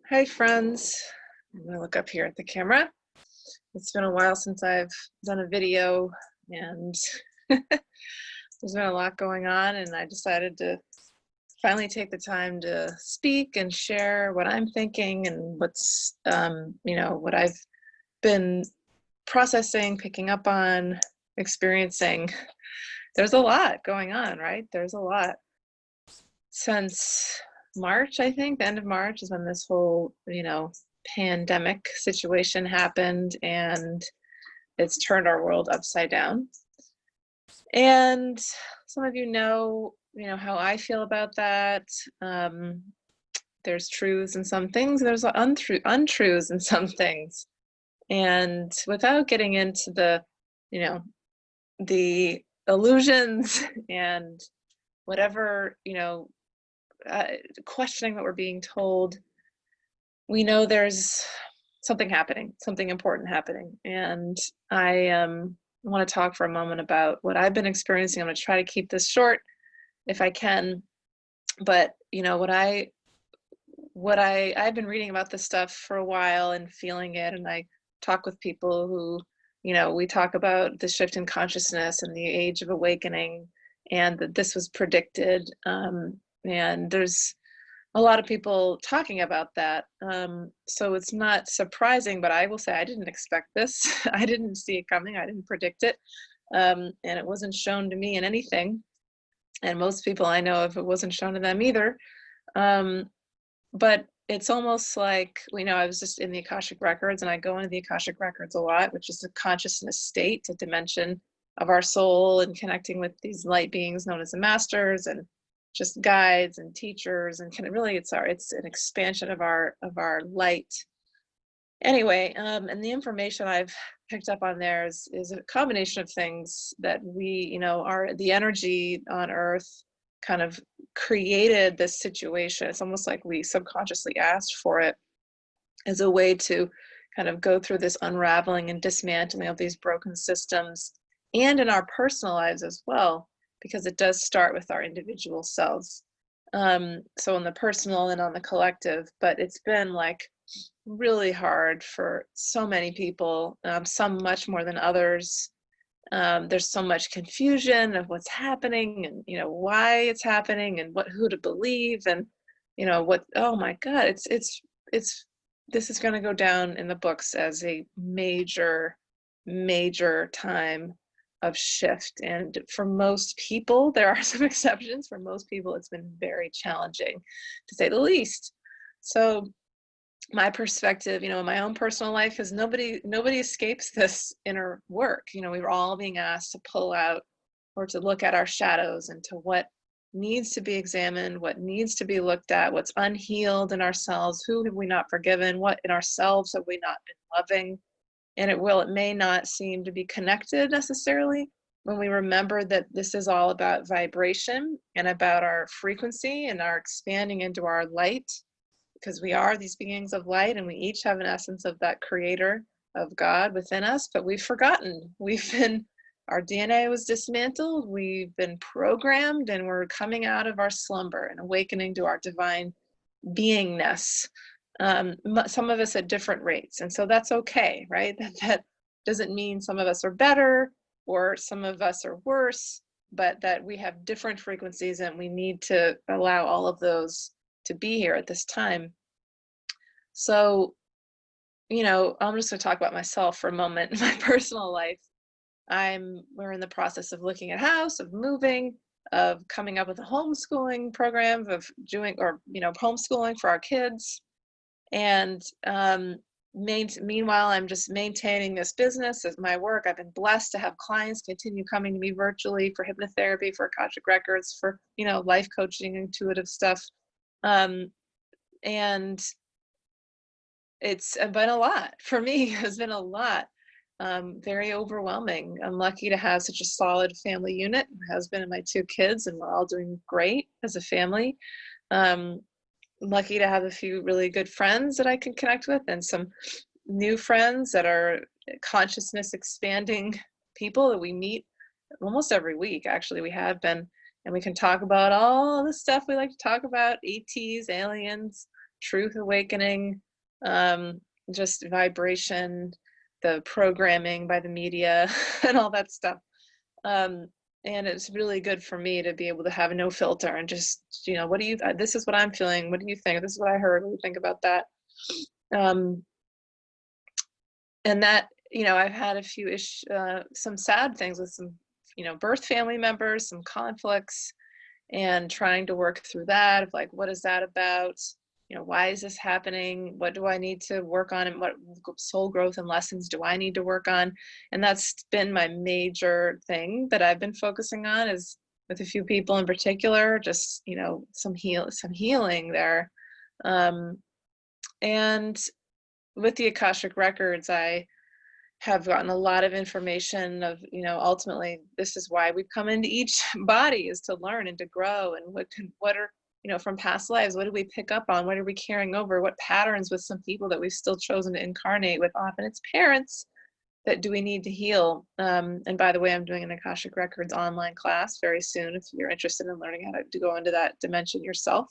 Hi, friends. I'm going to look up here at the camera. It's been a while since I've done a video, and there's been a lot going on, and I decided to finally take the time to speak and share what I'm thinking and what's, what I've been processing, picking up on, experiencing. There's a lot going on, right? There's a lot. Since March, I think, the end of March is when this whole, pandemic situation happened, and it's turned our world upside down. And some of how I feel about that. There's truths in some things, there's untruths in some things. And without getting into the illusions and whatever, questioning what we're being told, we know there's something happening, something important happening. And I want to talk for a moment about what I've been experiencing. I'm going to try to keep this short if I can. But I've been reading about this stuff for a while and feeling it, and I talk with people who, we talk about the shift in consciousness and the age of awakening, and that this was predicted. And there's a lot of people talking about that. So it's not surprising, but I will say I didn't expect this. I didn't see it coming. I didn't predict it. And it wasn't shown to me in anything. And most people I know of, it wasn't shown to them either. But it's almost like, I was just in the Akashic Records, and I go into the Akashic Records a lot, which is a consciousness state, a dimension of our soul, and connecting with these light beings known as the masters and just guides and teachers, and it's an expansion of our light. Anyway, and the information I've picked up on there is a combination of things that the energy on Earth kind of created this situation. It's almost like we subconsciously asked for it as a way to kind of go through this unraveling and dismantling of these broken systems, and in our personal lives as well, because it does start with our individual selves. So on the personal and on the collective, but it's been like really hard for so many people, some much more than others. There's so much confusion of what's happening, and why it's happening, and who to believe, and oh my God, it's this is going to go down in the books as a major time of shift. And for most people, there are some exceptions, for most people it's been very challenging, to say the least. So my perspective, in my own personal life, is nobody escapes this inner work. We were all being asked to pull out, or to look at our shadows, and to what needs to be examined, what needs to be looked at, what's unhealed in ourselves, who have we not forgiven, what in ourselves have we not been loving. And it may not seem to be connected necessarily when we remember that this is all about vibration and about our frequency and our expanding into our light, because we are these beings of light, and we each have an essence of that creator of God within us. But we've forgotten. Our DNA was dismantled, we've been programmed, and we're coming out of our slumber and awakening to our divine beingness. Some of us at different rates, and so that's okay, right? That doesn't mean some of us are better or some of us are worse, but that we have different frequencies, and we need to allow all of those to be here at this time. So, I'm just going to talk about myself for a moment. In my personal life, we're in the process of looking at a house, of moving, of coming up with a homeschooling program, of doing, homeschooling for our kids. And meanwhile, I'm just maintaining this business as my work. I've been blessed to have clients continue coming to me virtually for hypnotherapy, for Akashic Records, for, life coaching, intuitive stuff. And it's been a lot for me. It's been a lot. Very overwhelming. I'm lucky to have such a solid family unit, my husband and my 2 kids, and we're all doing great as a family. Lucky to have a few really good friends that I can connect with, and some new friends that are consciousness expanding people that we meet almost every week. Actually, we have been and we can talk about all the stuff we like to talk about: ETs, aliens, truth awakening, um, just vibration, the programming by the media, and all that stuff. Um, and it's really good for me to be able to have no filter and just, what do you, this is what I'm feeling. What do you think? This is what I heard. What do you think about that? Um, and that, I've had a few some sad things with some, birth family members, some conflicts, and trying to work through that of like, what is that about? Why is this happening? What do I need to work on? And what soul growth and lessons do I need to work on? And that's been my major thing that I've been focusing on, is with a few people in particular, just, some healing there. And with the Akashic Records, I have gotten a lot of information of, ultimately this is why we've come into each body, is to learn and to grow. And what are, from past lives, what do we pick up on? What are we carrying over? What patterns with some people that we've still chosen to incarnate with? Often it's parents that do we need to heal. And by the way, I'm doing an Akashic Records online class very soon if you're interested in learning how to go into that dimension yourself.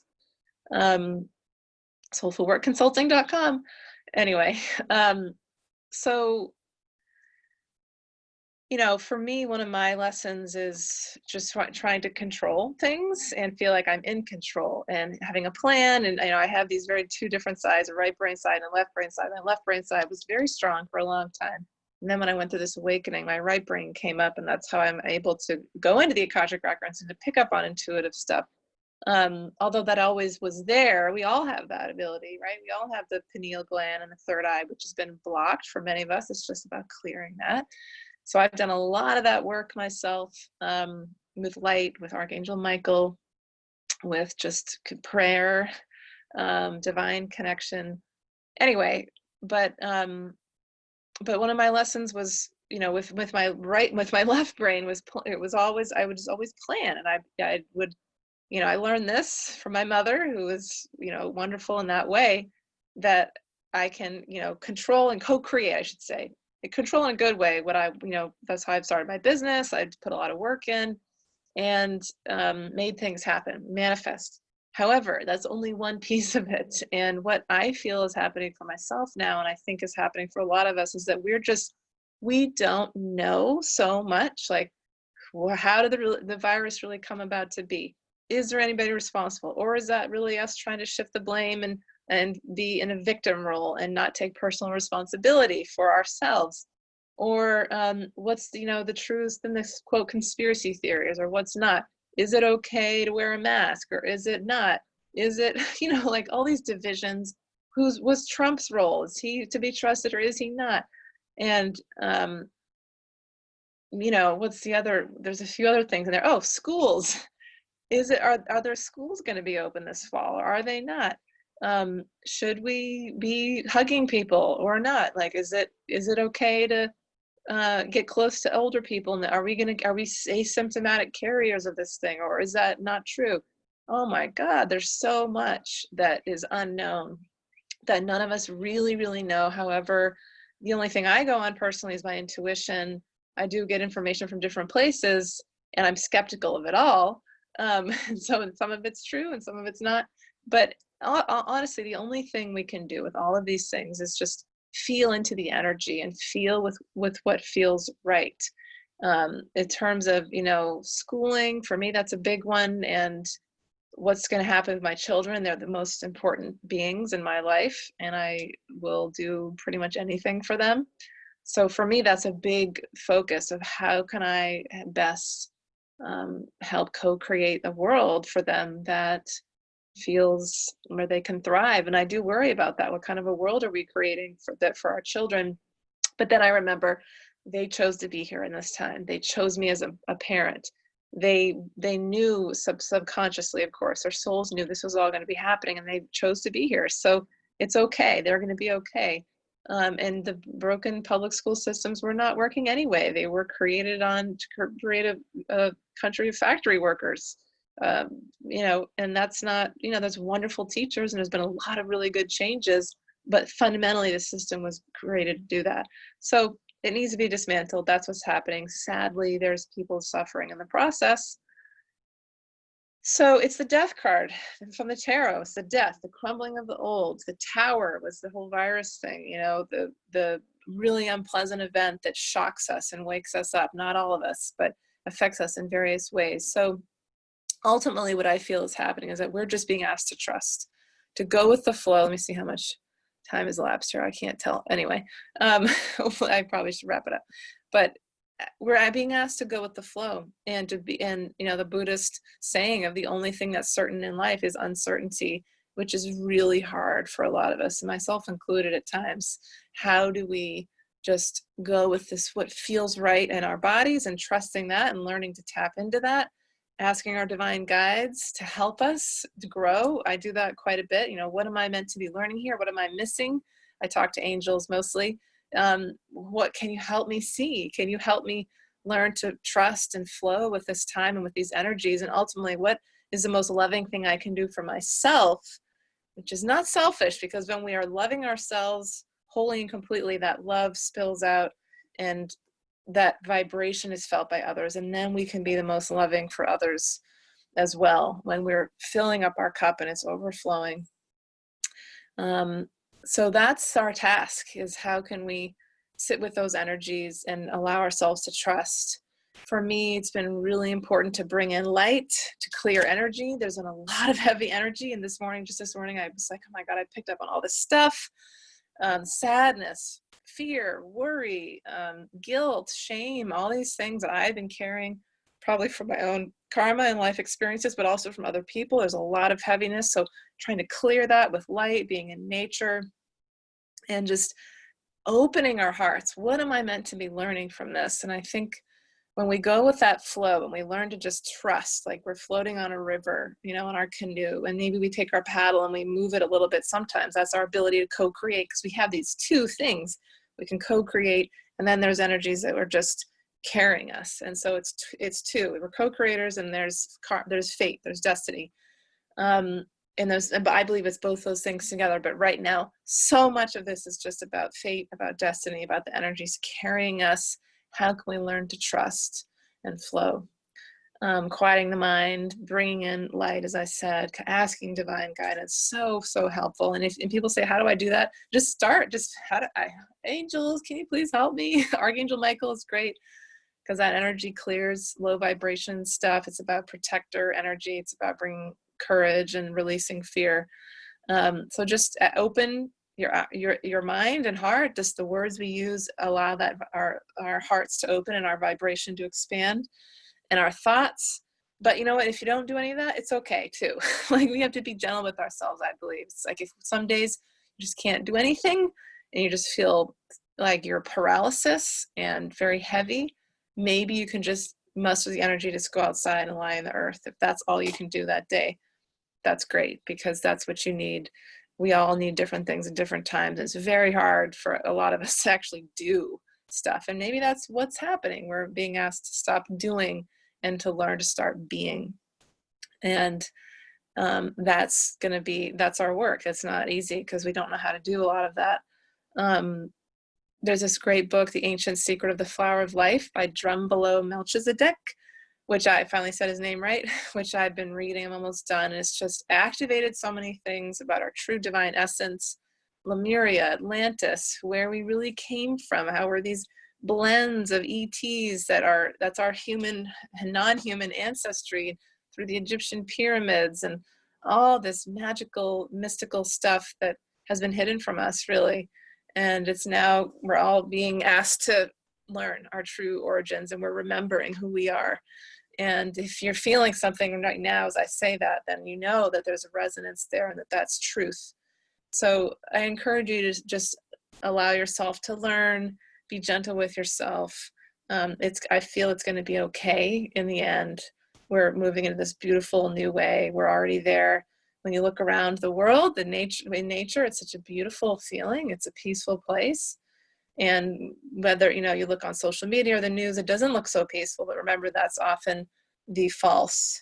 Soulfulworkconsulting.com. Anyway, so for me, one of my lessons is just trying to control things and feel like I'm in control and having a plan. And I have these very two different sides, a right brain side and left brain side. My left brain side was very strong for a long time. And then when I went through this awakening, my right brain came up, and that's how I'm able to go into the Akashic Records and to pick up on intuitive stuff. Although that always was there, we all have that ability, right? We all have the pineal gland and the third eye, which has been blocked for many of us. It's just about clearing that. So I've done a lot of that work myself, with light, with Archangel Michael, with just prayer, divine connection. Anyway, but one of my lessons was, with my left brain I would just always plan, and I would, I learned this from my mother, who was, wonderful in that way, that I can, control and co-create, I should say. Control in a good way. That's how I've started my business. I put a lot of work in and made things happen, manifest. However, that's only one piece of it. And what I feel is happening for myself now, and I think is happening for a lot of us, is that we don't know so much. Like, how did the virus really come about to be? Is there anybody responsible? Or is that really us trying to shift the blame and be in a victim role and not take personal responsibility for ourselves? Or what's, the truth in this quote conspiracy theories, or what's not? Is it okay to wear a mask, or is it not? Is it, like all these divisions? What's Trump's role? Is he to be trusted, or is he not? And what's there's a few other things in there. Oh, schools. Are there schools going to be open this fall, or are they not? Should we be hugging people or not? Like, is it okay to get close to older people? And are we asymptomatic carriers of this thing, or is that not true? Oh my God, there's so much that is unknown that none of us really, really know. However, the only thing I go on personally is my intuition. I do get information from different places, and I'm skeptical of it all. So some of it's true and some of it's not. But honestly, the only thing we can do with all of these things is just feel into the energy and feel with what feels right. In terms of, schooling, for me, that's a big one. And what's going to happen with my children, they're the most important beings in my life, and I will do pretty much anything for them. So for me, that's a big focus of how can I best help co-create a world for them that feels where they can thrive. And I do worry about that. What kind of a world are we creating for our children? But then I remember they chose to be here in this time. They chose me as a parent. They knew subconsciously, of course, their souls knew this was all going to be happening, and they chose to be here. So it's okay. They're going to be okay. And the broken public school systems were not working anyway. They were created to create a country of factory workers. And that's not, there's wonderful teachers, and there's been a lot of really good changes, but fundamentally the system was created to do that. So it needs to be dismantled. That's what's happening. Sadly, there's people suffering in the process. So it's the death card from the tarot. It's the death, the crumbling of the old. The tower was the whole virus thing, the really unpleasant event that shocks us and wakes us up. Not all of us, but affects us in various ways. So ultimately what I feel is happening is that we're just being asked to trust, to go with the flow. Let me see how much time has elapsed here. I can't tell. Anyway, I probably should wrap it up. But we're being asked to go with the flow and to be, and the Buddhist saying of the only thing that's certain in life is uncertainty, which is really hard for a lot of us, and myself included at times. How do we just go with this, what feels right in our bodies, and trusting that and learning to tap into that, asking our divine guides to help us to grow. I do that quite a bit. What am I meant to be learning here? What am I missing? I talk to angels mostly. What can you help me see? Can you help me learn to trust and flow with this time and with these energies? And ultimately, what is the most loving thing I can do for myself, which is not selfish, because when we are loving ourselves wholly and completely, that love spills out and that vibration is felt by others. And then we can be the most loving for others as well, when we're filling up our cup and it's overflowing. So that's our task, is how can we sit with those energies and allow ourselves to trust. For me, it's been really important to bring in light, to clear energy. There's been a lot of heavy energy. And this morning, I was like, oh my God, I picked up on all this stuff. Sadness, fear, worry, guilt, shame, all these things that I've been carrying probably from my own karma and life experiences, but also from other people. There's a lot of heaviness. So trying to clear that with light, being in nature, and just opening our hearts. What am I meant to be learning from this? And I think when we go with that flow and we learn to just trust, like we're floating on a river, in our canoe, and maybe we take our paddle and we move it a little bit. Sometimes that's our ability to co-create, because we have these two things. We can co-create, and then there's energies that are just carrying us. And so it's two. We're co-creators, and there's fate, there's destiny. But I believe it's both those things together. But right now, so much of this is just about fate, about destiny, about the energies carrying us. How can we learn to trust and flow? Quieting the mind, bringing in light, as I said, asking divine guidance, so helpful. And if people say, how do I do that? Just start. Angels, can you please help me? Archangel Michael is great, because that energy clears low vibration stuff. It's about protector energy. It's about bringing courage and releasing fear. So just open your mind and heart. Just the words we use allow that our hearts to open and our vibration to expand, and our thoughts. But you know what? If you don't do any of that, it's okay too. Like, we have to be gentle with ourselves, I believe. It's like, if some days you just can't do anything and you just feel like you're paralysis and very heavy, maybe you can just muster the energy to go outside and lie in the earth. If that's all you can do that day, that's great, because that's what you need. We all need different things at different times. It's very hard for a lot of us to actually do stuff. And maybe that's what's happening. We're being asked to stop doing and to learn to start being. And that's our work. It's not easy, because we don't know how to do a lot of that. There's this great book, The Ancient Secret of the Flower of Life, by Drumbelow Melchizedek, which I finally said his name right, which I've been reading. I'm almost done. And it's just activated so many things about our true divine essence, Lemuria, Atlantis, where we really came from, how we're these blends of ETs that's our human and non-human ancestry, through the Egyptian pyramids and all this magical, mystical stuff that has been hidden from us, really. And it's now we're all being asked to learn our true origins, and we're remembering who we are. And if you're feeling something right now as I say that, then you know that there's a resonance there and that that's truth. So I encourage you to just allow yourself to learn, be gentle with yourself. I feel it's going to be okay in the end. We're moving into this beautiful new way. We're already there. When you look around the world, in nature, it's such a beautiful feeling. It's a peaceful place. And whether, you look on social media or the news, it doesn't look so peaceful. But remember, that's often the false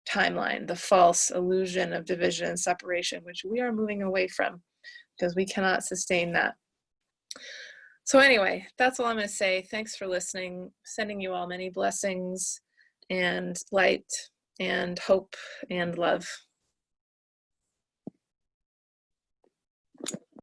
timeline, the false illusion of division and separation, which we are moving away from, because we cannot sustain that. So anyway, that's all I'm going to say. Thanks for listening. Sending you all many blessings and light. and hope and love.